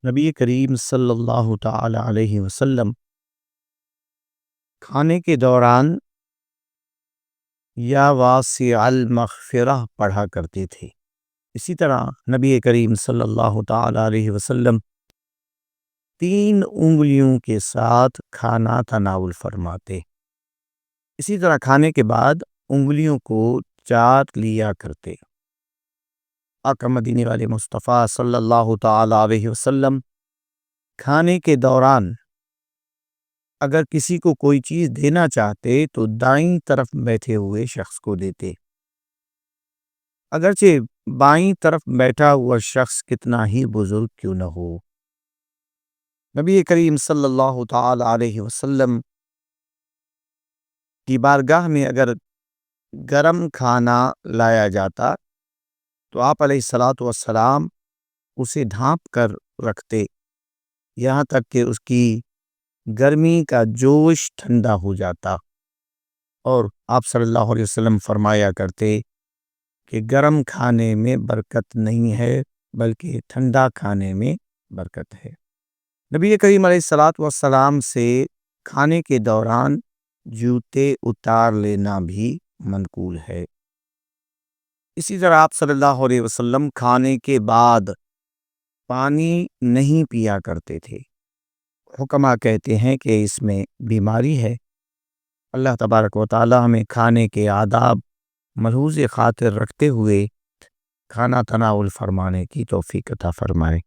نبی کریم صلی اللہ تعالی علیہ وسلم کھانے کے دوران یا واسع المغفرہ پڑھا کرتے تھے۔ اسی طرح نبی کریم صلی اللہ تعالی علیہ وسلم 3 انگلیوں کے ساتھ کھانا تناول فرماتے۔ اسی طرح کھانے کے بعد انگلیوں کو چاٹ لیا کرتے۔ آقا مدینے والے مصطفیٰ صلی اللہ تعالی علیہ وسلم کھانے کے دوران اگر کسی کو کوئی چیز دینا چاہتے تو دائیں طرف بیٹھے ہوئے شخص کو دیتے، اگرچہ بائیں طرف بیٹھا ہوا شخص کتنا ہی بزرگ کیوں نہ ہو۔ نبی کریم صلی اللہ تعالی علیہ وسلم کی بارگاہ میں اگر گرم کھانا لایا جاتا تو آپ علیہ الصلاۃ والسلام اسے ڈھانپ کر رکھتے یہاں تک کہ اس کی گرمی کا جوش ٹھنڈا ہو جاتا، اور آپ صلی اللہ علیہ وسلم فرمایا کرتے کہ گرم کھانے میں برکت نہیں ہے بلکہ ٹھنڈا کھانے میں برکت ہے۔ نبی کریم علیہ الصلاۃ والسلام سے کھانے کے دوران جوتے اتار لینا بھی منقول ہے۔ اسی طرح آپ صلی اللہ علیہ وسلم کھانے کے بعد پانی نہیں پیا کرتے تھے۔ حکماء کہتے ہیں کہ اس میں بیماری ہے۔ اللہ تبارک و تعالی ہمیں کھانے کے آداب ملحوظ خاطر رکھتے ہوئے کھانا تناول فرمانے کی توفیق عطا فرمائے۔